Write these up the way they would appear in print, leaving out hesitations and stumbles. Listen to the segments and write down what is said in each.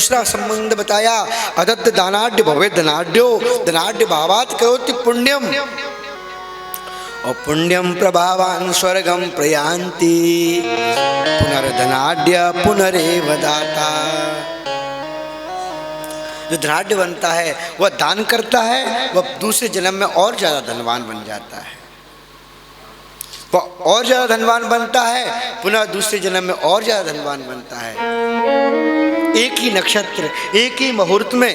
दूसरा संबंध बताया, अदत्त दानाढ़ भवे धनाढ़ो, धनाढ़ भावात् करोति पुण्यम, और पुण्यम प्रभावान स्वर्गम प्रयान्ति, पुनर्धनाढ़ पुनरेव दाता। जो धनाढ़ बनता है वह दान करता है, वह दूसरे जन्म में और ज्यादा धनवान बन जाता है, वह और ज्यादा धनवान बनता है, पुनः दूसरे जन्म में और ज्यादा धनवान बनता है। एक ही नक्षत्र, एक ही मुहूर्त में,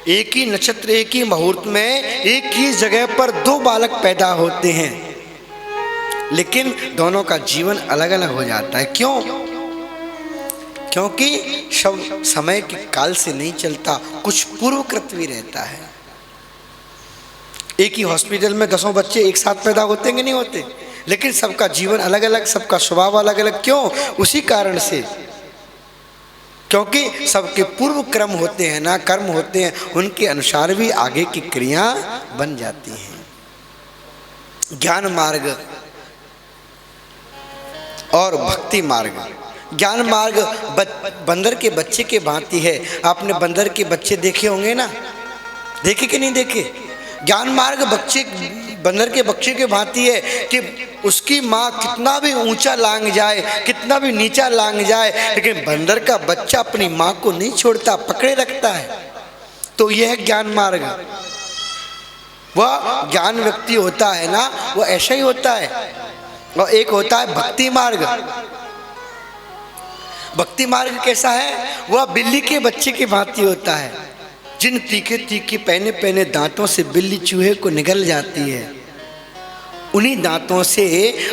एक ही नक्षत्र, एक ही मुहूर्त में, एक ही जगह पर दो बालक पैदा होते हैं, लेकिन दोनों का जीवन अलग अलग हो जाता है। क्यों? क्योंकि सब समय के काल से नहीं चलता, कुछ पूर्वकृत भी रहता है। एक ही हॉस्पिटल में 10 बच्चे एक साथ पैदा होते हैं कि नहीं होते, लेकिन सबका जीवन अलग अलग, सबका स्वभाव अलग अलग। क्यों? उसी कारण से, क्योंकि सबके पूर्व कर्म होते हैं ना, कर्म होते हैं, उनके अनुसार भी आगे की क्रिया बन जाती हैं। ज्ञान मार्ग और भक्ति मार्ग। ज्ञान मार्ग बंदर के बच्चे के भांति है। आपने बंदर के बच्चे देखे होंगे ना, देखे कि नहीं देखे? ज्ञान मार्ग बंदर के बच्चे के भांति है कि उसकी माँ कितना भी ऊंचा लांग जाए, कितना भी नीचा लांग जाए, लेकिन बंदर का बच्चा अपनी माँ को नहीं छोड़ता, पकड़े रखता है। तो यह है ज्ञान मार्ग। वह ज्ञान व्यक्ति होता है ना, वह ऐसा ही होता है। और एक होता है भक्ति मार्ग। भक्ति मार्ग कैसा है? वह बिल्ली के बच्चे के भांति होता है। जिन तीखे तीखे पहने पहने दांतों से बिल्ली चूहे को निगल जाती है, उन्हीं दांतों से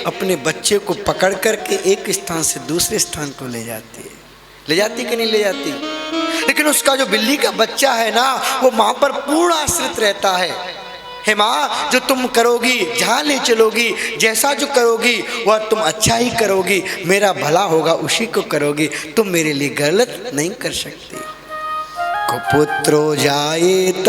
अपने बच्चे को पकड़ करके एक स्थान से दूसरे स्थान को ले जाती है। ले जाती कि नहीं ले जाती? लेकिन उसका जो बिल्ली का बच्चा है ना, वो माँ पर पूर्ण आश्रित रहता है। हे माँ, जो तुम करोगी, जहाँ ले चलोगी, जैसा जो करोगी वह तुम अच्छा ही करोगी, मेरा भला होगा उसी को करोगी, तुम मेरे लिए गलत नहीं कर सकती। कुपुत्रो जायेत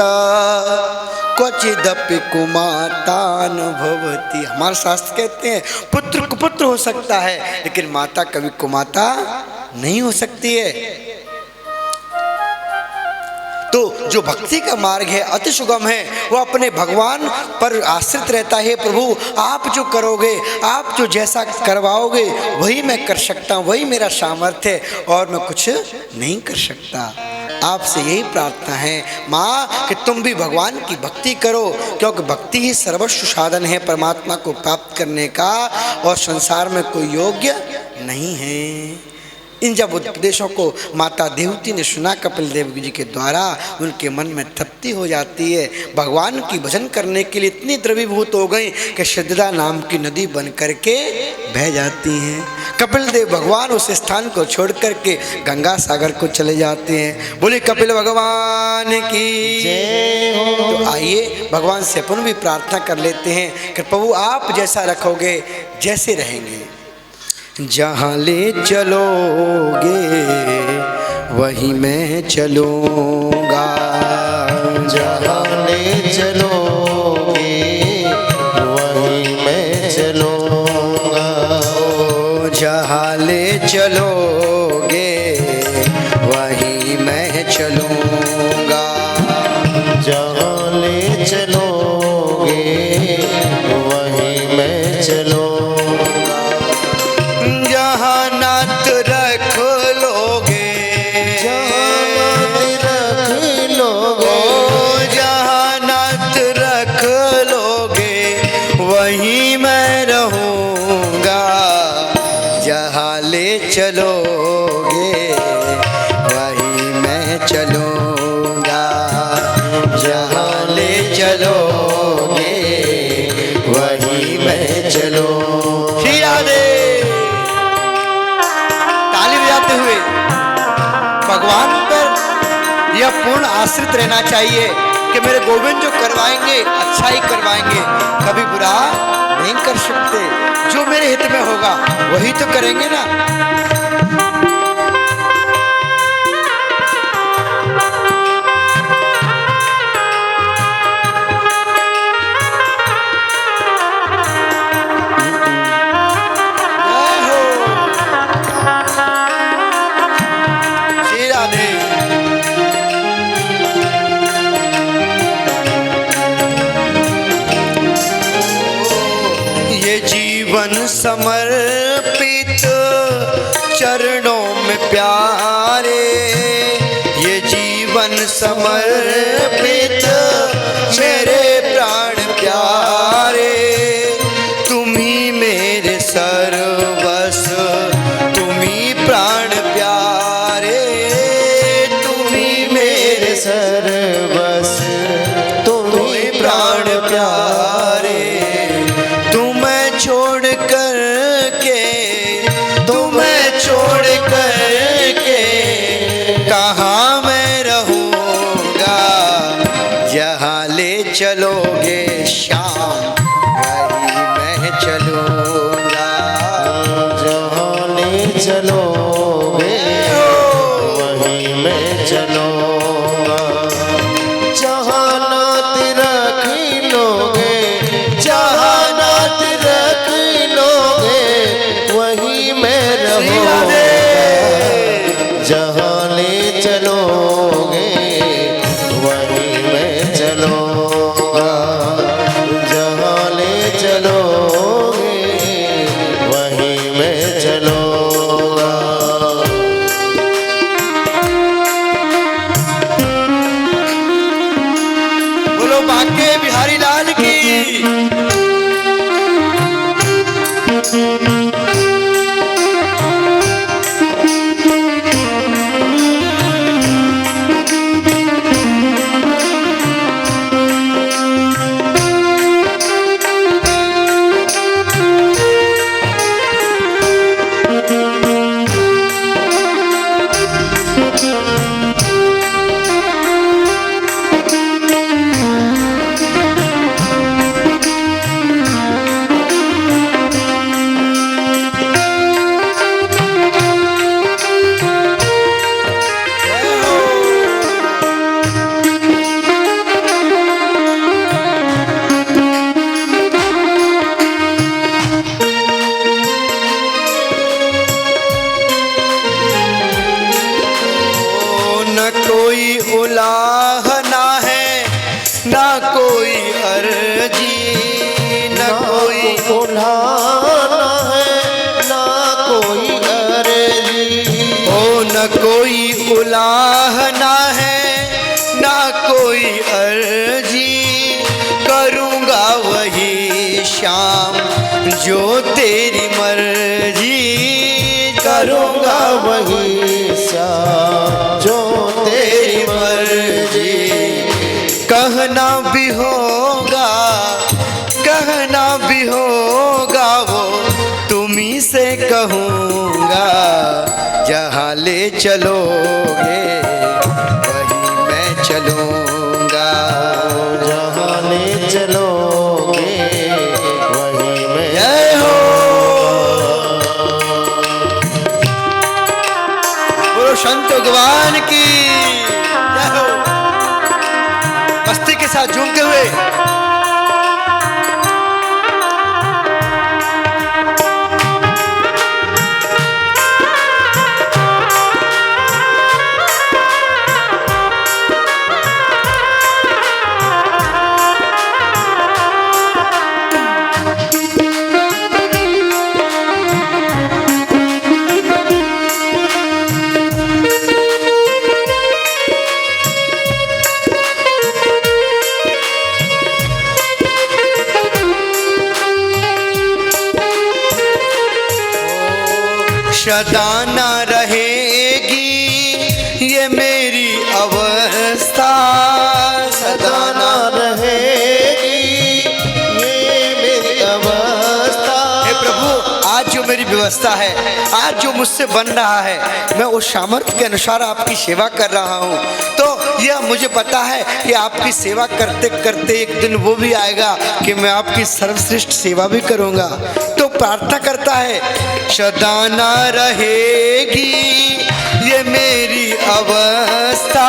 क्वचिदपि कुमातान भवति। हमारे शास्त्र कहते हैं पुत्र कुपुत्र हो सकता है, लेकिन माता कभी कुमाता नहीं हो सकती है। तो जो भक्ति का मार्ग है अति सुगम है, वो अपने भगवान पर आश्रित रहता है। प्रभु आप जो करोगे, आप जो जैसा करवाओगे वही मैं कर सकता हूँ, वही मेरा सामर्थ्य है, और मैं कुछ नहीं कर सकता। आपसे यही प्रार्थना है माँ कि तुम भी भगवान की भक्ति करो, क्योंकि भक्ति ही सर्वस्व साधन है परमात्मा को प्राप्त करने का, और संसार में कोई योग्य नहीं है। इन जब उपदेशों को माता देवती ने सुना कपिल देव जी के द्वारा, उनके मन में तृप्ति हो जाती है। भगवान की भजन करने के लिए इतनी द्रवीभूत हो गई कि सिद्धता नाम की नदी बन करके बह जाती हैं। कपिल देव भगवान उस स्थान को छोड़ करके गंगा सागर को चले जाते हैं। बोले कपिल भगवान की जय हो। तो आइए भगवान से अपन भी प्रार्थना कर लेते हैं कि प्रभु आप जैसा रखोगे जैसे रहेंगे। जहाँ ले चलोगे वहीं मैं चलूँगा, जहाँ ले चलोगे वहीं मैं चलूँगा। जहाँ ले चलोगे वहीं मैं चलूँगा। जहाँ ले चलोगे वहीं मैं चलूँगा। जहाँ नाथ रख लोगे, जहाँ रख लोगे, जहाँ नाथ रख लोगे वहीं मैं रहूँगा। जहाँ ले चलोगे वहीं मैं चलूँगा। जहाँ ले चलोगे वहीं मैं चलूँगा। श्री राधे। ताली बजाते हुए भगवान पर यह पूर्ण आश्रित रहना चाहिए कि मेरे गोविंद जो करवाएंगे अच्छा ही करवाएंगे, कभी बुरा नहीं कर सकते। जो मेरे हित में होगा वही तो करेंगे ना। जीवन समर्पित चरणों में प्यारे, ये जीवन समर्पित मेरे प्राण प्यारे, तुम ही मेरे सर्वस्व, तुम ही प्राण प्यारे, तुम ही मेरे सर्वस्व तुम ही प्राण प्यारे, तुम्हें छोड़ कर के, तुम्हें छोड़ कर के कहाँ मैं रहूँगा, जहाँ ले चलोगे श्याम वहीं मैं चलूँगा, जहाँ ले चलोगे वहीं मैं चलूँगा, जहाँ नात रख लोगे, जहाँ नात रख लोगे वहीं मैं रहूँगा, जहाँ ले चलोगे वहीं मैं चलूँगा, जहाँ ले चलोगे वहीं मैं चलूँगा। बोलो बांके बिहारी लाल की। न कोई उलाहना है, ना कोई अर्जी, न कोई उलाहना है, ना कोई अर्जी, ओ न कोई उलाहना है, ना कोई अर्जी, करूँगा वही श्याम जो तेरी मर्जी, करूँगा वही श्याम जो तेरी मर्जी, कहना भी होगा, कहना भी होगा वो तुम्ही से कहूँगा, जहाँ ले चलोगे वहीं मैं चलूँगा, जहाँ ले चलोगे वहीं मैं जय हो। बोलो संत भगवान की जय हो। मस्ती के साथ झूमते हुए सदा न रहेगी ये मेरी अवस्था, सदा न रहेगी ये मेरी अवस्था। हे प्रभु, आज जो मेरी व्यवस्था है, आज जो मुझसे बन रहा है, मैं उस सामर्थ्य के अनुसार आपकी सेवा कर रहा हूँ। तो यह मुझे पता है कि आपकी सेवा करते करते एक दिन वो भी आएगा कि मैं आपकी सर्वश्रेष्ठ सेवा भी करूँगा। तो प्रार्थना करता है, सदा न रहेगी ये मेरी अवस्था,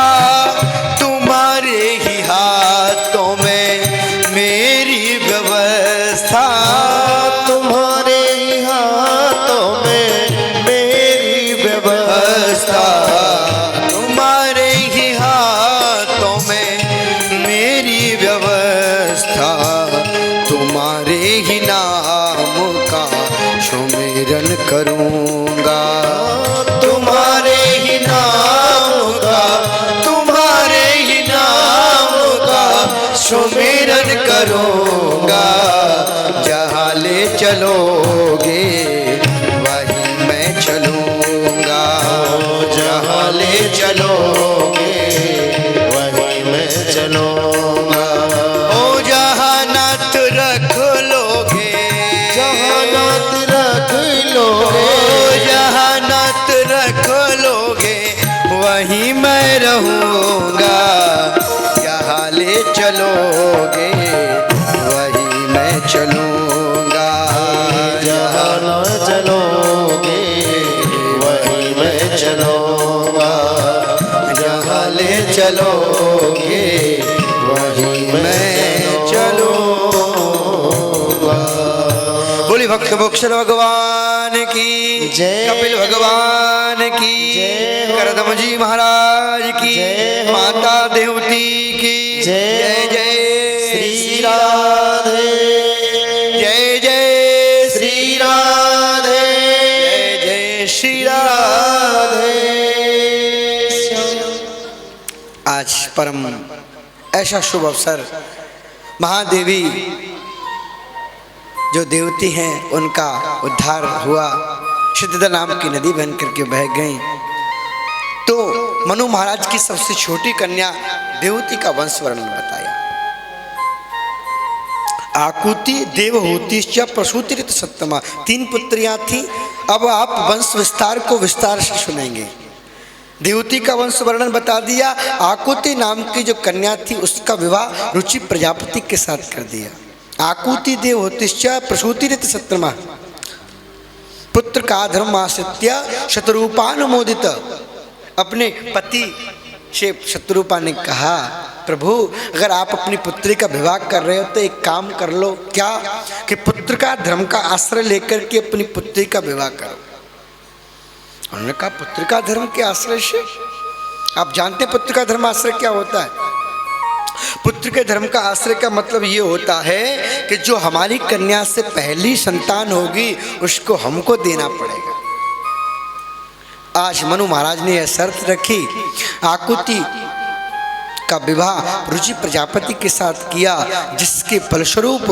तुम्हारे ही हाथों में मेरी व्यवस्था, तुम्हारे ही हाथों में मेरी व्यवस्था, तुम्हारे ही हाथों में मेरी व्यवस्था, तुम्हारे ही नाम का जहाँ ले चलोगे वहीं मैं चलूँगा। ओ जहाँ नाथ रख लोगे, जहाँ नाथ रख लोगे, ओ जहाँ नाथ रख लोगे वहीं मैं रहूँगा। जहाँ ले चलोगे वहीं मैं चलूँगा। जहाँ न चलोगे वहीं मैं चलूँगा। जहाँ ले चलोगे वहीं मैं चलूँगा। बोली भक्त मोक्षर भगवान की जय। कपिल भगवान की जय हो। करदम जी महाराज की जय हो। माता देवती की जय जय श्री राधे, जय जय श्री राधे, जय जय श्री राधे। आज परम ऐसा शुभ अवसर, महादेवी जो देवती हैं उनका उद्धार हुआ, सिद्धदा नाम की नदी बन करके बह गई। तो मनु महाराज की सबसे छोटी कन्या देवती का वंश वर्णन बताया। आकुति देवहूति प्रसूतिरित सत्तमा, 3 पुत्रियां थी। अब आप वंश विस्तार को विस्तार से सुनेंगे। देवती का वंश वर्णन बता दिया। आकुति नाम की जो कन्या थी उसका विवाह रुचि प्रजापति के साथ कर दिया। आकुति देवहूतिश्च प्रसूतिरित सत्तमा, पुत्र का धर्म आश्रित्य शतरूपानुमोदित। अपने पति से शत्रुपा ने कहा, प्रभु अगर आप अपनी पुत्री का विवाह कर रहे हो तो एक काम कर लो, क्या कि पुत्र का धर्म का आश्रय लेकर के अपनी पुत्री का विवाह करो। उन्होंने कहा पुत्र का धर्म के आश्रय से? आप जानते हैं पुत्र का धर्म आश्रय क्या होता है? पुत्र के धर्म का आश्रय का मतलब ये होता है कि जो हमारी कन्या से पहली संतान होगी उसको हमको देना पड़ेगा। आज मनु महाराज ने यह शर्त रखी। आकुति का विवाह रुचि प्रजापति के साथ किया, जिसके फलस्वरूप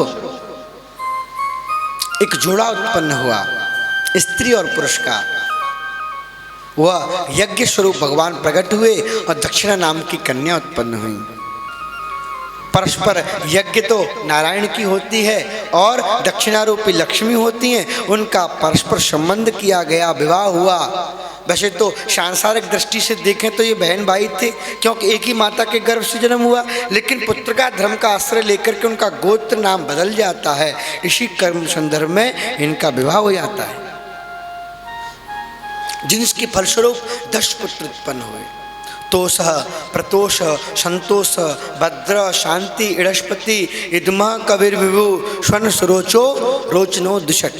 एक जोड़ा उत्पन्न हुआ, स्त्री और पुरुष का। वह यज्ञ स्वरूप भगवान प्रकट हुए और दक्षिणा नाम की कन्या उत्पन्न हुई। परस्पर यज्ञ तो नारायण की होती है और दक्षिणारूपी लक्ष्मी होती हैं, उनका परस्पर संबंध किया गया, विवाह हुआ। वैसे तो सांसारिक दृष्टि से देखें तो ये बहन भाई थे, क्योंकि एक ही माता के गर्भ से जन्म हुआ, लेकिन पुत्र का धर्म का आश्रय लेकर के उनका गोत्र नाम बदल जाता है। इसी कर्म संदर्भ में इनका विवाह हो जाता है, जिनके फलस्वरूप 10 पुत्र उत्पन्न हुए। तोष, प्रतोष, संतोष, भद्र, शांति, इड़स्पति, इदमा, कबीर, विभु, स्वर्ण, सुरोचो, रोचनो, दुषट।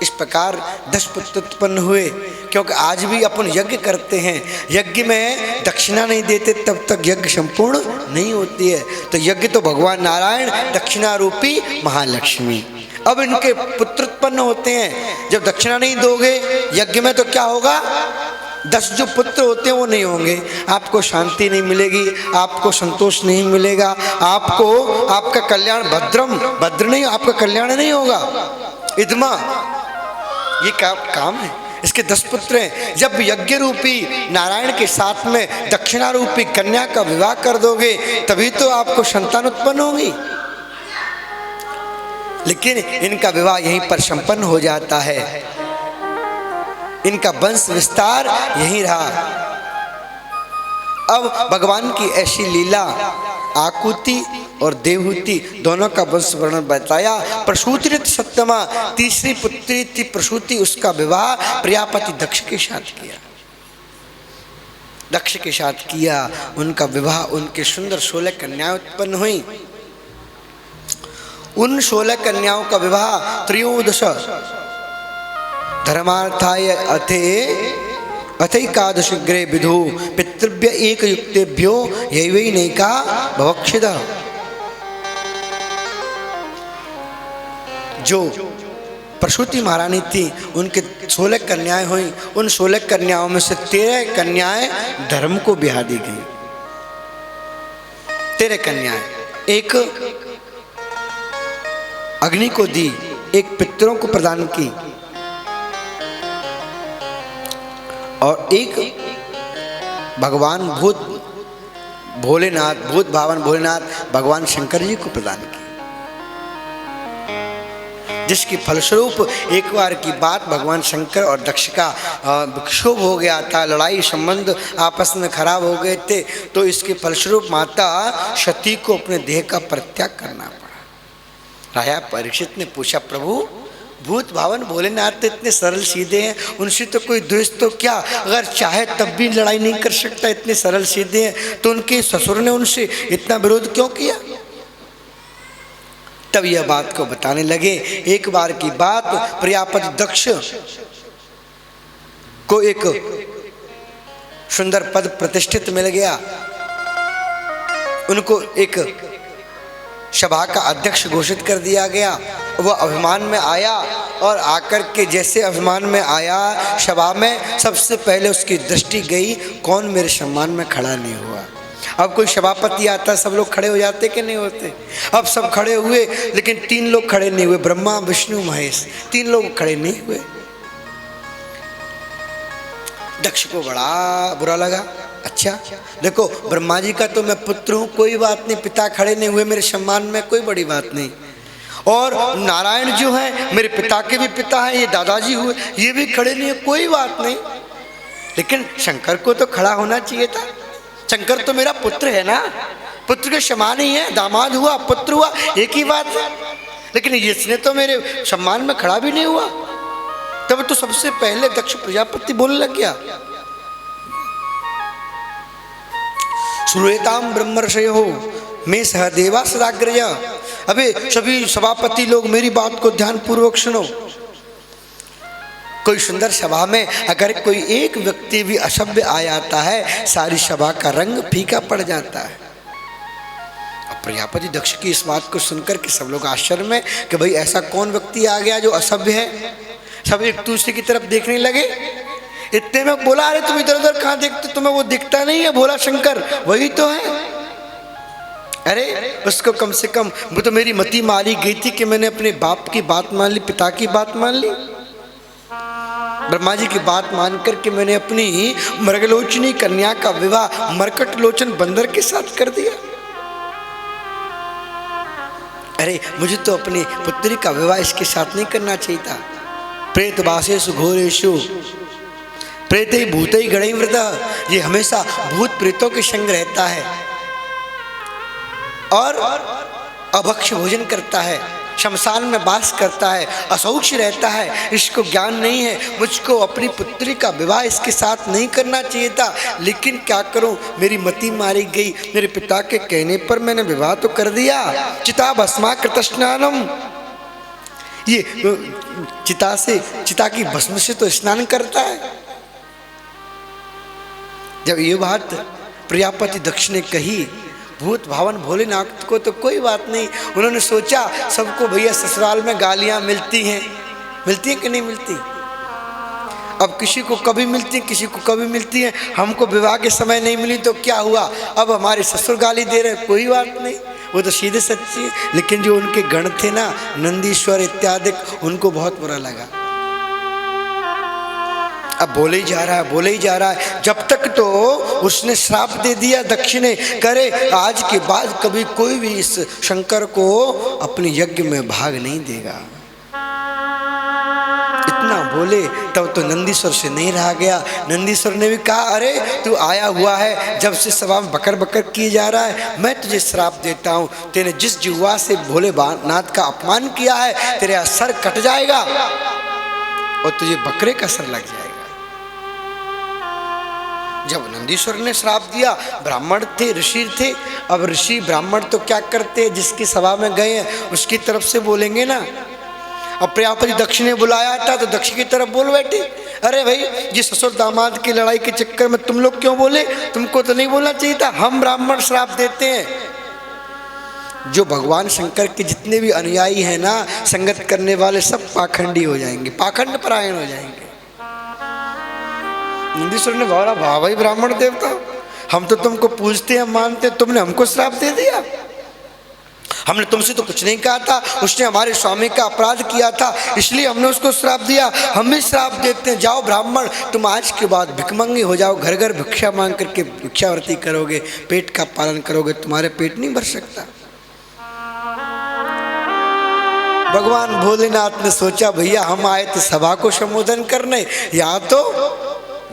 इस प्रकार 10 पुत्र उत्पन्न हुए। क्योंकि आज भी अपन यज्ञ करते हैं, यज्ञ में दक्षिणा नहीं देते तब तक यज्ञ संपूर्ण नहीं होती है। तो यज्ञ तो भगवान नारायण, दक्षिणा रूपी महालक्ष्मी। अब इनके पुत्र उत्पन्न होते हैं। जब दक्षिणा नहीं दोगे यज्ञ में तो क्या होगा? 10 जो पुत्र होते हैं वो नहीं होंगे, आपको शांति नहीं मिलेगी, आपको संतोष नहीं मिलेगा, आपको आपका कल्याण भद्र नहीं, आपका कल्याण नहीं होगा। इदमा ये काम है। इसके 10 पुत्र हैं। जब यज्ञ रूपी नारायण के साथ में दक्षिणा रूपी कन्या का विवाह कर दोगे तभी तो आपको संतान उत्पन्न होगी। लेकिन इनका विवाह यहीं पर संपन्न हो जाता है, इनका वंश विस्तार यहीं रहा। अब भगवान की ऐसी लीला, आकुति और देवहूति दोनों का वंश वर्णन बताया। प्रसूतिरित सत्तमा, तीसरी पुत्री थी प्रसूति, उसका विवाह प्रजापति दक्ष के साथ किया। दक्ष के साथ किया उनका विवाह, उनके सुंदर 16 कन्याएं उत्पन्न हुई। उन 16 कन्याओं का विवाह त्रयोदश धर्मार्थाय अथैकादशग्रे विधु पितृभ्य एक युक्तेभ्यो यैवैनैका भवक्षिदा। जो प्रसूति महारानी थी उनके 16 कन्याएं हुई। उन 16 कन्याओं में से 13 कन्याएं धर्म को ब्याह दी गई। 13 कन्याएं, एक अग्नि को दी, एक पितरों को प्रदान की और एक भगवान भूत भावन भोलेनाथ भगवान शंकर जी को प्रदान की, जिसकी फलस्वरूप एक बार की बात भगवान शंकर और दक्ष का विक्षोभ हो गया था, लड़ाई संबंध आपस में खराब हो गए थे। तो इसके फलस्वरूप माता सती को अपने देह का परित्याग करना पड़ा। राजा परीक्षित ने पूछा, प्रभु भूत भावन भोलेनाथ तो इतने सरल सीधे हैं, उनसे तो कोई द्वेष तो क्या, अगर चाहे तब भी लड़ाई नहीं कर सकता, इतने सरल सीधे हैं, तो उनके ससुर ने उनसे इतना विरोध क्यों किया? तब यह बात को बताने लगे। एक बार की बात, प्रजापति दक्ष को एक सुंदर पद प्रतिष्ठित मिल गया, उनको एक सभा का अध्यक्ष घोषित कर दिया गया। वह अभिमान में आया और आकर के जैसे अभिमान में आया सभा में, सबसे पहले उसकी दृष्टि गई, कौन मेरे सम्मान में खड़ा नहीं हुआ। अब कोई सभापति आता सब लोग खड़े हो जाते कि नहीं होते? अब सब खड़े हुए, लेकिन 3 लोग खड़े नहीं हुए, ब्रह्मा विष्णु महेश, 3 लोग खड़े नहीं हुए। दक्ष को बड़ा बुरा लगा। अच्छा देखो, ब्रह्मा जी का तो मैं पुत्र हूँ, कोई बात नहीं, पिता खड़े नहीं हुए मेरे सम्मान में, कोई बड़ी बात नहीं। और नारायण जो है मेरे पिता के भी पिता हैं, ये दादाजी हुए, ये भी खड़े नहीं है, कोई बात नहीं। लेकिन शंकर को तो खड़ा होना चाहिए था, शंकर तो मेरा पुत्र है ना, पुत्र के समान ही है, दामाद हुआ पुत्र हुआ एक ही बात है। लेकिन इसने तो मेरे सम्मान में खड़ा भी नहीं हुआ। तब तो सबसे पहले दक्ष प्रजापति बोलने लग गया, श्रूयताम ब्रह्मर्षयो मैं सहदेवा सदाग्रज। अबे सभी सभापति लोग मेरी बात को ध्यान पूर्वक सुनो। कोई सुंदर सभा में अगर कोई एक व्यक्ति भी असभ्य आ जाता है, सारी सभा का रंग फीका पड़ जाता है। अब प्रजापति दक्ष की इस बात को सुनकर के सब लोग आश्चर्य में कि भाई ऐसा कौन व्यक्ति आ गया जो असभ्य है। सब एक दूसरे की तरफ देखने लगे। इतने में बोला, अरे तुम इधर उधर कहाँ देखते, तुम्हें वो दिखता नहीं है भोला शंकर, वही तो है। अरे उसको कम से कम, वो तो मेरी मति मारी गई थी कि मैंने अपने बाप की बात मान ली, पिता की बात मान ली, ब्रह्मा जी की बात मान करके मैंने अपनी मृगलोचनी कन्या का विवाह मरकट लोचन बंदर के साथ कर दिया। अरे मुझे तो अपनी पुत्री का विवाह इसके साथ नहीं करना चाहिए था। प्रेत वासेषु घोरेषु प्रेतै भूतै गणैर्वृतः, ये हमेशा भूत प्रेतों के संग रहता है और अभक्ष्य भोजन करता है, शमशान में वास करता है, अशौच रहता है, इसको ज्ञान नहीं है। मुझको अपनी पुत्री का विवाह इसके साथ नहीं करना चाहिए था, लेकिन क्या करूं, मेरी मति मारी गई। मेरे पिता के कहने पर मैंने विवाह तो कर दिया। चिता भस्मा कृत स्नानम, ये चिता की भस्म से तो स्नान करता है। जब ये बात प्रजापति दक्ष ने कही भूत भावन भोलेनाथ को, तो कोई बात नहीं, उन्होंने सोचा सबको भैया ससुराल में गालियां मिलती हैं कि नहीं मिलती। अब किसी को कभी मिलती है, किसी को कभी मिलती है। हमको विवाह के समय नहीं मिली तो क्या हुआ, अब हमारे ससुर गाली दे रहे, कोई बात नहीं, वो तो सीधे सच्ची है। लेकिन जो उनके गण थे ना, नंदीश्वर इत्यादि, उनको बहुत बुरा लगा। अब बोले ही जा रहा है। जब तक तो उसने श्राप दे दिया दक्ष ने, करे आज के बाद कभी कोई भी इस शंकर को अपने यज्ञ में भाग नहीं देगा। इतना बोले तब तो नंदीश्वर से नहीं रहा गया। नंदीश्वर ने भी कहा, अरे तू आया हुआ है, जब से सभा में बकर बकर किए जा रहा है, मैं तुझे श्राप देता हूँ। तेने जिस जिह्वा से भोलेनाथ का अपमान किया है, तेरा सर कट जाएगा और तुझे बकरे का सर लग जाएगा। जब नंदीश्वर ने श्राप दिया, ब्राह्मण थे, ऋषि थे। अब ऋषि ब्राह्मण तो क्या करते, जिसकी सभा में गए हैं उसकी तरफ से बोलेंगे ना। अब प्रजापति दक्ष ने बुलाया था तो दक्ष की तरफ बोल बैठे, अरे भाई जिस ससुर दामाद की लड़ाई के चक्कर में तुम लोग क्यों बोले, तुमको तो नहीं बोलना चाहिए था। हम ब्राह्मण श्राप देते हैं। जो भगवान शंकर के जितने भी अनुयायी हैं ना, संगत करने वाले, सब पाखंडी हो जाएंगे, पाखंड परायण हो जाएंगे। नंदीश्वर ने बोला, वाह भाई ब्राह्मण देवता, हम तो तुमको पूजते हैं, मानते, तुमने हमको श्राप दे दिया। हमने तुमसे तो कुछ नहीं कहा था, उसने हमारे स्वामी का अपराध किया था इसलिए हमने उसको श्राप दिया, हम भी श्राप देते हैं। जाओ ब्राह्मण, तुम आज के बाद भिखमंगी हो जाओ, घर घर भिक्षा मांग करके भिक्षावृत्ति करोगे, पेट का पालन करोगे, तुम्हारे पेट नहीं भर सकता। भगवान भोलेनाथ ने सोचा भैया हम आए थे सभा को संबोधन करने, यहाँ तो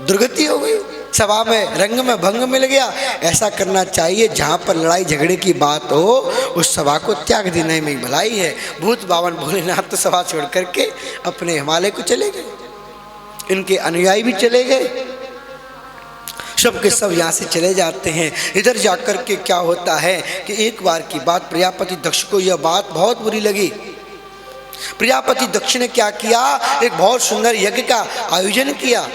दुर्गति हो गई, सभा में रंग में भंग मिल गया। ऐसा करना चाहिए जहाँ पर लड़ाई झगड़े की बात हो उस सभा को त्याग देने में भलाई है। भूत बावन भोलेनाथ तो सभा छोड़ करके अपने हिमालय को चले गए, इनके अनुयायी भी चले गए, सब के सब यहाँ से चले जाते हैं। इधर जाकर के क्या होता है कि एक बार की बात, प्रजापति दक्ष को यह बात बहुत बुरी लगी। प्रजापति दक्ष ने क्या किया, एक बहुत सुंदर यज्ञ का आयोजन किया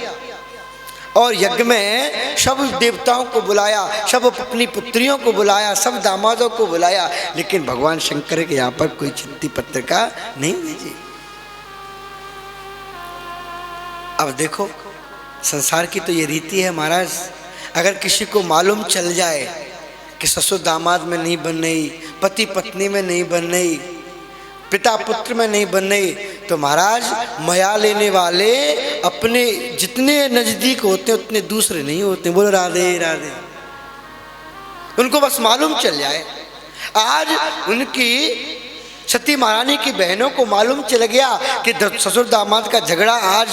और यज्ञ में सब देवताओं को बुलाया, सब अपनी पुत्रियों को बुलाया, सब दामादों को बुलाया, लेकिन भगवान शंकर के यहाँ पर कोई चिट्ठी पत्रिका नहीं भेजी। अब देखो संसार की तो ये रीति है महाराज, अगर किसी को मालूम चल जाए कि ससुर दामाद में नहीं बन रही, पति पत्नी में नहीं बन रही, पिता पुत्र में नहीं बन रही, तो महाराज मया लेने वाले अपने जितने नजदीक होते हैं उतने दूसरे नहीं होते। बोलो राधे राधे। उनको बस मालूम चल जाए। आज उनकी सती महारानी की बहनों को मालूम चल गया कि ससुर दामाद का झगड़ा, आज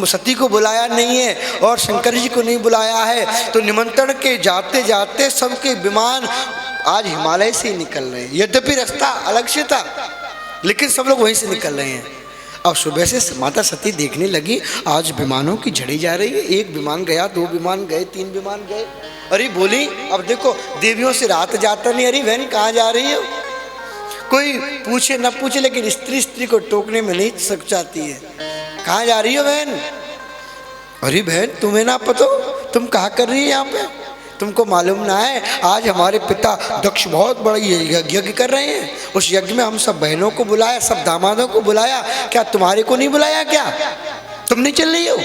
सती को बुलाया नहीं है और शंकर जी को नहीं बुलाया है, तो निमंत्रण के जाते जाते सबके विमान आज हिमालय से ही निकल रहे हैं। यद्यपि रास्ता अलग से था लेकिन सब लोग वहीं से निकल रहे हैं। अब सुबह से माता सती देखने लगी आज विमानों की झड़ी जा रही है, एक विमान गया, दो विमान गए, तीन विमान गए। अरे बोली, अब देखो देवियों से रात जाता नहीं, अरे बहन कहाँ जा रही हो? कोई पूछे न पूछे लेकिन स्त्री स्त्री को टोकने में नहीं सक जाती है। कहाँ जा रही हो बहन? अरे बहन तुम्हें ना पता, तुम कहाँ कर रही है यहाँ पे? तुमको मालूम ना है आज हमारे पिता दक्ष बहुत बड़ा यज्ञ कर रहे हैं, उस यज्ञ में हम सब बहनों को बुलाया, सब दामादों को बुलाया, क्या तुम्हारे को नहीं बुलाया क्या? तुम नहीं चल रही हो?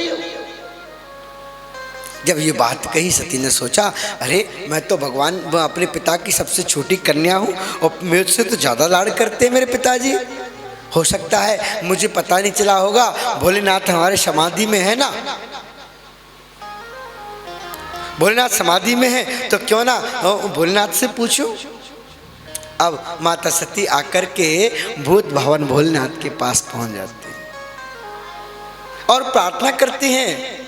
जब ये बात कही सती ने सोचा अरे मैं तो भगवान अपने पिता की सबसे छोटी कन्या हूँ और मेरे से तो ज़्यादा लाड़ करते हैं मेरे पिताजी, हो सकता है मुझे पता नहीं चला होगा, भोलेनाथ हमारे समाधि में है ना, भोलेनाथ समाधि में है तो क्यों ना भोलेनाथ से पूछो। अब माता सती आकर के भूत भवन भोलेनाथ के पास पहुंच जाते हैं और प्रार्थना करते हैं,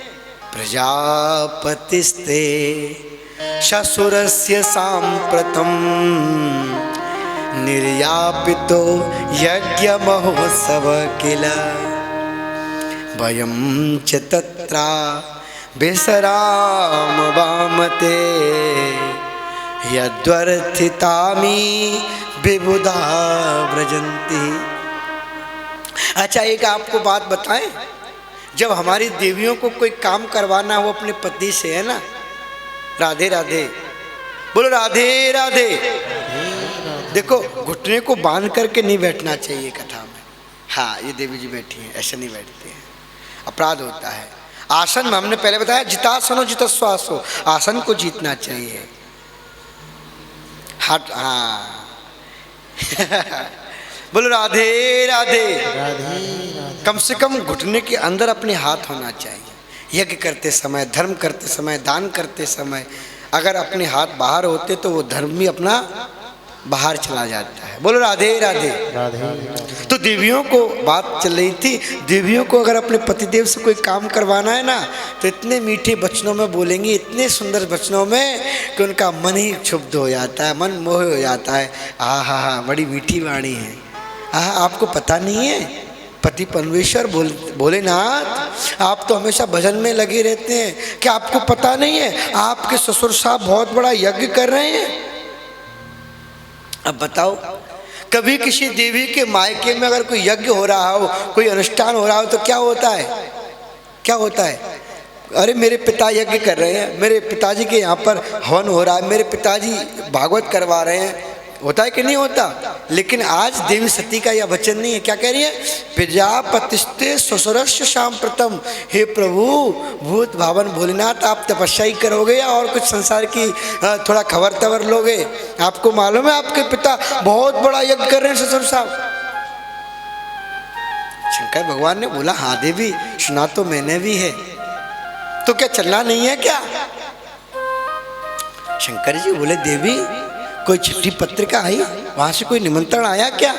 प्रजापतिस्ते शशुरस्य सांप्रतम निर्यापितो यज्ञ महोत्सव किल वयं च तत्रा बेसराम वामते यद्वर्थितामी विबुधा व्रजंती। अच्छा एक आपको बात बताएं, जब हमारी देवियों को कोई काम करवाना हो अपने पति से, है ना, राधे राधे बोलो, राधे राधे। देखो घुटने को बांध करके नहीं बैठना चाहिए कथा में। हाँ ये देवी जी बैठी हैं, ऐसे नहीं बैठते हैं, अपराध होता है। आसन में हमने पहले बताया जितासनो जितस्वासो, आसन को जीतना चाहिए। हाथ, हाँ बोलो राधे राधे। कम से कम घुटने के अंदर अपने हाथ होना चाहिए। यज्ञ करते समय, धर्म करते समय, दान करते समय अगर अपने हाथ बाहर होते तो वो धर्म भी अपना बाहर चला जाता है। बोलो राधे राधे राधे। तो देवियों को बात चल रही थी, देवियों को अगर अपने पतिदेव से कोई काम करवाना है ना तो इतने मीठे वचनों में बोलेंगी, इतने सुंदर वचनों में कि उनका मन ही क्षुब्ध हो जाता है, मन मोह हो जाता है। हा बड़ी मीठी वाणी है। आपको पता नहीं है पति परमेश्वर भोलेनाथ आप तो हमेशा भजन में लगे रहते हैं, क्या आपको पता नहीं है आपके ससुर साहब बहुत बड़ा यज्ञ कर रहे हैं? अब बताओ कभी किसी देवी के मायके में अगर कोई यज्ञ हो रहा हो, कोई अनुष्ठान हो रहा हो तो क्या होता है? क्या होता है? अरे मेरे पिता यज्ञ कर रहे हैं, मेरे पिताजी के यहाँ पर हवन हो रहा है, मेरे पिताजी भागवत करवा रहे हैं, होता है कि नहीं होता? लेकिन आज देवी सती का यह वचन नहीं है। क्या कह रही है? प्रजापतिस्ते ससुरस्य सांप्रतम। हे प्रभु भूत भावन भोलेनाथ, आप तपस्या ही करोगे या और कुछ संसार की थोड़ा खबर तबर लोगे? आपको मालूम है आपके पिता बहुत बड़ा यज्ञ कर रहे हैं ससुर साहब। शंकर भगवान ने बोला, हाँ देवी सुना तो मैंने भी है, तो क्या चलना नहीं है क्या? शंकर जी बोले, देवी कोई चिट्ठी पत्रिका आई, वहां से कोई निमंत्रण आया क्या?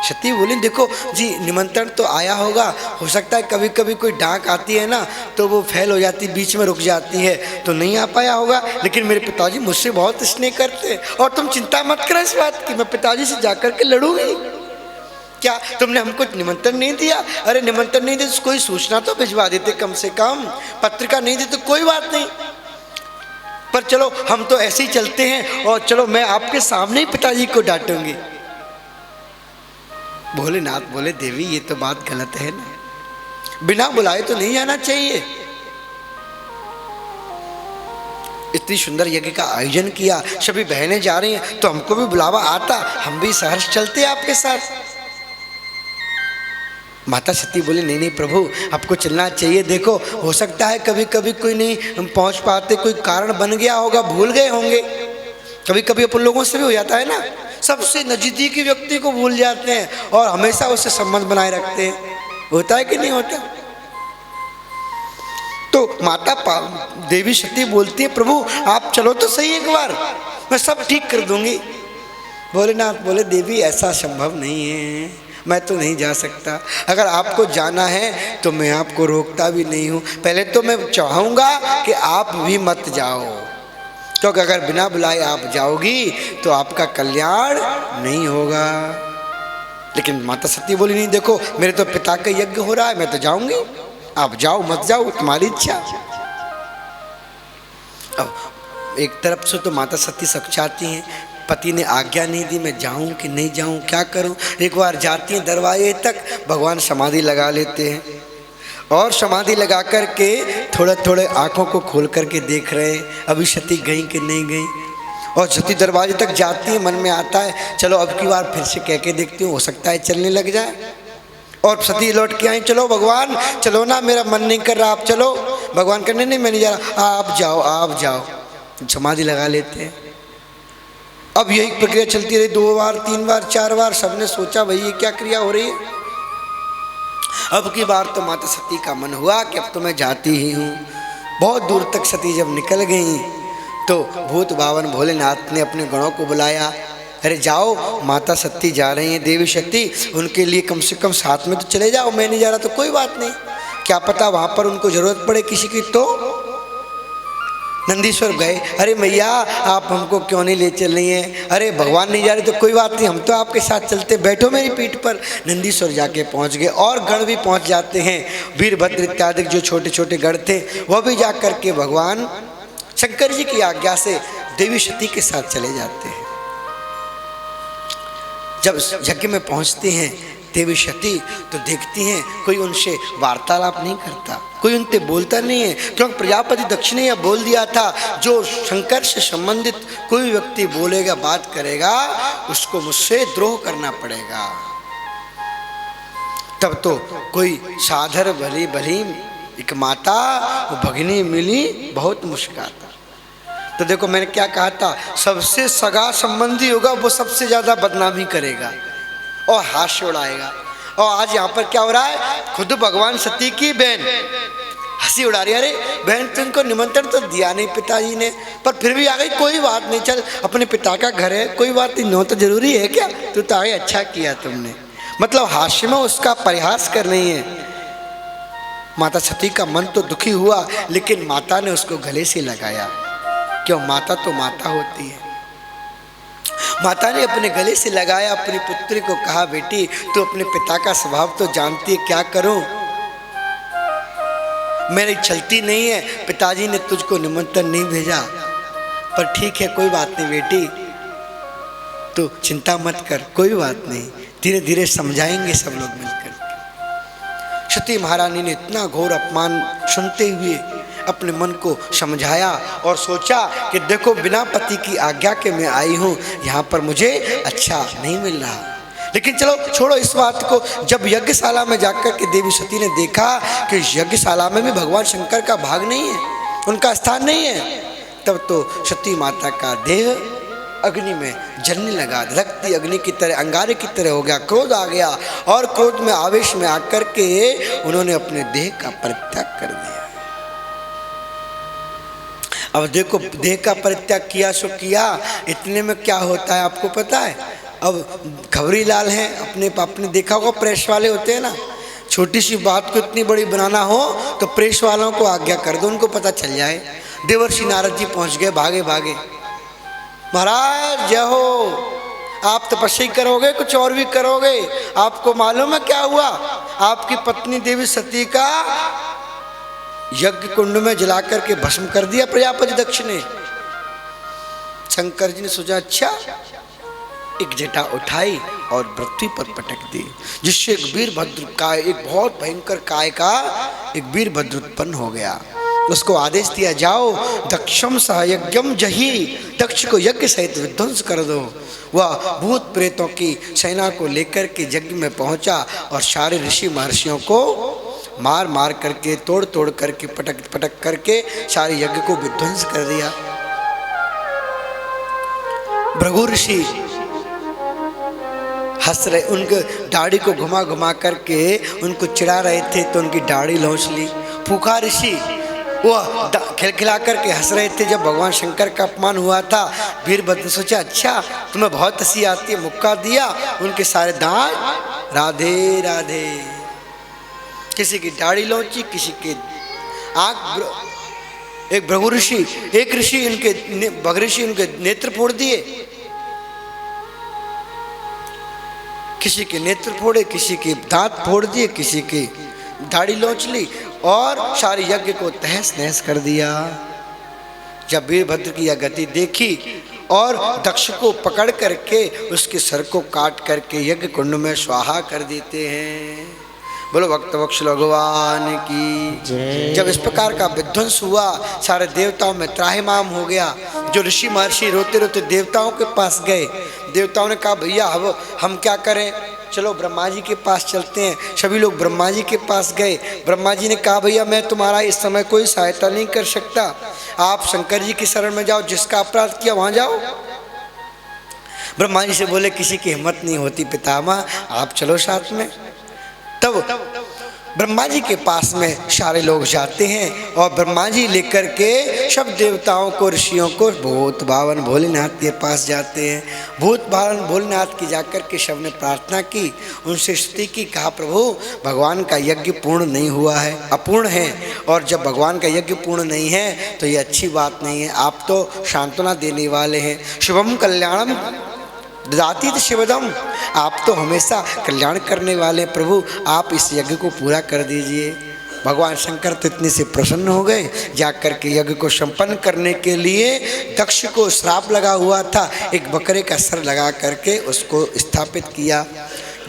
सती बोली, देखो जी निमंत्रण तो आया होगा, हो सकता है कभी कभी कोई डाक आती है ना तो वो फेल हो जाती, बीच में रुक जाती है, तो नहीं आ पाया होगा। लेकिन मेरे पिताजी मुझसे बहुत स्नेह करते हैं और तुम चिंता मत करो इस बात की, मैं पिताजी से जाकर के लड़ूंगी। क्या तुमने हमको निमंत्रण नहीं दिया? अरे निमंत्रण नहीं दिया तो कोई सूचना तो भिजवा देते, कम से कम पत्रिका नहीं दी तो कोई बात नहीं, पर चलो हम तो ऐसे ही चलते हैं और चलो मैं आपके सामने ही पिताजी को डांटूंगी। भोलेनाथ बोले, देवी ये तो बात गलत है ना, बिना बुलाए तो नहीं जाना चाहिए। इतनी सुंदर यज्ञ का आयोजन किया, सभी बहनें जा रही हैं तो हमको भी बुलावा आता, हम भी सहर्ष चलते आपके साथ। माता सती बोली, नहीं नहीं प्रभु आपको चलना चाहिए, देखो हो सकता है कभी कभी कोई नहीं पहुंच पाते, कोई कारण बन गया होगा, भूल गए होंगे, कभी कभी अपन लोगों से भी हो जाता है ना, सबसे नजदीकी व्यक्ति को भूल जाते हैं और हमेशा उससे संबंध बनाए रखते हैं, होता है कि नहीं होता? तो माता देवी सती बोलती है, प्रभु आप चलो तो सही एक बार, मैं सब ठीक कर दूंगी। भोलेनाथ बोले, देवी ऐसा संभव नहीं है, मैं तो नहीं जा सकता, अगर आपको जाना है तो मैं आपको रोकता भी नहीं हूँ, पहले तो मैं चाहूँगा कि आप भी मत जाओ, क्योंकि अगर बिना बुलाए आप जाओगी तो आपका कल्याण नहीं होगा। लेकिन माता सती बोली, नहीं देखो मेरे तो पिता का यज्ञ हो रहा है, मैं तो जाऊंगी, आप जाओ मत जाओ तुम्हारी इच्छा। अब एक तरफ से तो माता सती सकुचाती हैं, पति ने आज्ञा नहीं दी, मैं जाऊं कि नहीं जाऊं, क्या करूं? एक बार जाती हैं दरवाजे तक, भगवान समाधि लगा लेते हैं और समाधि लगा कर के थोड़े थोड़े आंखों को खोल करके देख रहे हैं अभी सती गई कि नहीं गई। और सती दरवाजे तक जाती है, मन में आता है चलो अब की बार फिर से कह के देखती हूँ, हो सकता है चलने लग जाए। और सती लौट के आई, चलो भगवान चलो ना, मेरा मन नहीं कर रहा, आप चलो। भगवान कहने नहीं मैं नहीं जा रहा, आप जाओ आप जाओ। समाधि लगा लेते हैं। अब यही प्रक्रिया चलती रही, 2 बार 3 बार 4 बार, सबने सोचा भाई ये क्या क्रिया हो रही है। अब की बार तो माता सती का मन हुआ कि अब तो मैं जाती ही हूँ। बहुत दूर तक सती जब निकल गई तो भूत भावन भोलेनाथ ने अपने गणों को बुलाया, अरे जाओ माता सती जा रही हैं, देवी शक्ति, उनके लिए कम से कम साथ में तो चले जाओ, मैं नहीं जा रहा तो कोई बात नहीं, क्या पता वहाँ पर उनको ज़रूरत पड़े किसी की। तो नंदीश्वर गए, अरे मैया आप हमको क्यों नहीं ले चल रही हैं? अरे भगवान नहीं जा रहे तो कोई बात नहीं, हम तो आपके साथ चलते, बैठो मेरी पीठ पर। नंदीश्वर जाके पहुंच गए और गण भी पहुंच जाते हैं, वीरभद्र इत्यादि जो छोटे छोटे गण थे वह भी जा कर के भगवान शंकर जी की आज्ञा से देवी सती के साथ चले जाते हैं। जब यज्ञ में पहुंचते हैं देवी सती तो देखती हैं कोई उनसे वार्तालाप नहीं करता, कोई उनसे बोलता नहीं है, क्योंकि प्रजापति दक्ष ने यह बोल दिया था जो शंकर से संबंधित कोई व्यक्ति बोलेगा बात करेगा उसको मुझसे द्रोह करना पड़ेगा। तब तो कोई साधर भली भली एक माता वो भगिनी मिली, बहुत मुश्किल आता। तो देखो मैंने क्या कहा था, सबसे सगा संबंधी होगा वो सबसे ज़्यादा बदनामी करेगा और हास्य उड़ाएगा। और आज यहाँ पर क्या हो रहा है, खुद भगवान सती की बहन हंसी उड़ा रही है, अरे बहन तुमको निमंत्रण तो दिया नहीं पिताजी ने, पर फिर भी आ गई, कोई बात नहीं, चल अपने पिता का घर है, कोई बात नहीं, नो तो जरूरी है क्या, तू तो आगे अच्छा किया तुमने। मतलब हास्य में उसका परिहास कर रही है। माता सती का मन तो दुखी हुआ, लेकिन माता ने उसको गले से लगाया, क्यों माता तो माता होती है। माता ने अपने गले से लगाया, अपनी पुत्री को कहा बेटी तू अपने पिता का स्वभाव तो जानती है, क्या करूं, मेरी चलती नहीं है, पिताजी ने तुझको निमंत्रण नहीं भेजा, पर ठीक है कोई बात नहीं बेटी, तू चिंता मत कर, कोई बात नहीं, धीरे धीरे समझाएंगे सब लोग मिलकर। सती महारानी ने इतना घोर अपमान सुनते हुए अपने मन को समझाया और सोचा कि देखो बिना पति की आज्ञा के मैं आई हूँ, यहाँ पर मुझे अच्छा नहीं मिल रहा। लेकिन चलो छोड़ो इस बात को। जब यज्ञशाला में जाकर के देवी सती ने देखा कि यज्ञशाला में भी भगवान शंकर का भाग नहीं है, उनका स्थान नहीं है, तब तो सती माता का देह अग्नि में जलने लगा, रक्ति अग्नि की तरह, अंगारे की तरह हो गया। क्रोध आ गया और क्रोध में आवेश में आकर के उन्होंने अपने देह का परित्याग कर दिया। अब देखो देह का परित्याग किया सो किया, इतने में क्या होता है आपको पता है। अब खबरी लाल हैं, अपने देखा होगा प्रेस वाले होते हैं ना, छोटी सी बात को इतनी बड़ी बनाना हो तो प्रेस वालों को आज्ञा कर दो, उनको पता चल जाए। देवर्षि नारद जी पहुंच गए भागे भागे। महाराज जय हो, आप तपस्या करोगे कुछ और भी करोगे, आपको मालूम है क्या हुआ। आपकी पत्नी देवी सती का यज्ञ कुंड में जलाकर के भस्म कर दिया प्रजापति दक्ष ने। शंकर जी ने सोचा अच्छा, एक जटा उठाई और पृथ्वी पर पटक दी, जिससे एक वीरभद्र काय, एक बहुत भयंकर काय का एक वीरभद्र उत्पन्न हो गया। उसको आदेश दिया जाओ दक्षम सह यज्ञम जही, दक्ष को यज्ञ सहित विध्वंस कर दो। वह भूत प्रेतों की सेना को लेकर के यज्ञ में पहुंचा और सारे ऋषि महर्षियों को मार मार करके, तोड़ तोड़ करके, पटक पटक करके सारे यज्ञ को विध्वंस कर दिया। भृगु ऋषि हंस रहे, उनके दाढ़ी को घुमा घुमा करके उनको चिढ़ा रहे थे तो उनकी दाढ़ी लौंच ली। फूका ऋषि वो खिलखिला करके हंस रहे थे जब भगवान शंकर का अपमान हुआ था। वीरभद्र ने सोचा अच्छा तुम्हें बहुत हंसी आती है, मुक्का दिया, उनके सारे दांत राधे राधे, किसी की दाढ़ी लौंची, किसी के आंख। एक भृगु ऋषि, एक ऋषि इनके भग ऋषि उनके नेत्र फोड़ दिए, किसी के नेत्र फोड़े, किसी के दांत फोड़ दिए, किसी की दाढ़ी लौंच ली और सारे यज्ञ को तहस नहस कर दिया। जब वीरभद्र की यह गति देखी और दक्ष को पकड़ करके उसके सर को काट करके यज्ञ कुंड में स्वाहा कर देते हैं। बोलो भक्त वत्सल भगवान की। जब इस प्रकार का विध्वंस हुआ, सारे देवताओं में त्राहिमाम हो गया। जो ऋषि महर्षि रोते रोते देवताओं के पास गए। देवताओं ने कहा भैया अब हम क्या करें, चलो ब्रह्मा जी के पास चलते हैं। सभी लोग ब्रह्मा जी के पास गए। ब्रह्मा जी ने कहा भैया मैं तुम्हारा इस समय कोई सहायता नहीं कर सकता, आप शंकर जी की शरण में जाओ, जिसका अपराध किया वहां जाओ। ब्रह्मा जी से बोले किसी की हिम्मत नहीं होती पितामह, आप चलो साथ में। तब ब्रह्मा जी के पास में सारे लोग जाते हैं और ब्रह्मा जी लेकर के सब देवताओं को, ऋषियों को भूत भावन भोलेनाथ के पास जाते हैं। भूत भावन भोलेनाथ की जाकर के सब ने प्रार्थना की, उनसे स्तुति की, कहा प्रभु भगवान का यज्ञ पूर्ण नहीं हुआ है, अपूर्ण है, और जब भगवान का यज्ञ पूर्ण नहीं है तो ये अच्छी बात नहीं है। आप तो सांत्वना देने वाले हैं, शुभम कल्याणम ददाति शिवदम, आप तो हमेशा कल्याण करने वाले प्रभु, आप इस यज्ञ को पूरा कर दीजिए। भगवान शंकर तो इतने से प्रसन्न हो गए, जाकर के यज्ञ को संपन्न करने के लिए दक्ष को श्राप लगा हुआ था, एक बकरे का सर लगा करके उसको स्थापित किया।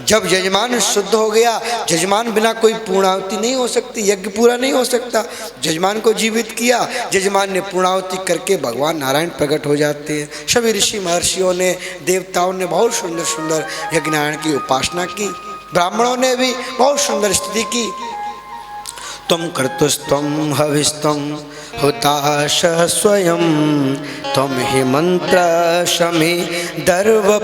जब यजमान शुद्ध हो गया, यजमान बिना कोई पूर्णाहुति नहीं हो सकती, यज्ञ पूरा नहीं हो सकता, यजमान को जीवित किया। यजमान ने पूर्णाहुति करके भगवान नारायण प्रकट हो जाते हैं। सभी ऋषि महर्षियों ने, देवताओं ने बहुत सुंदर सुंदर यज्ञनारायण की उपासना की, ब्राह्मणों ने भी बहुत सुंदर स्तुति की। तुम कर्तुस्तम हविस्तम हुताश स्वयं, तुम ही मंत्र शमी दर्व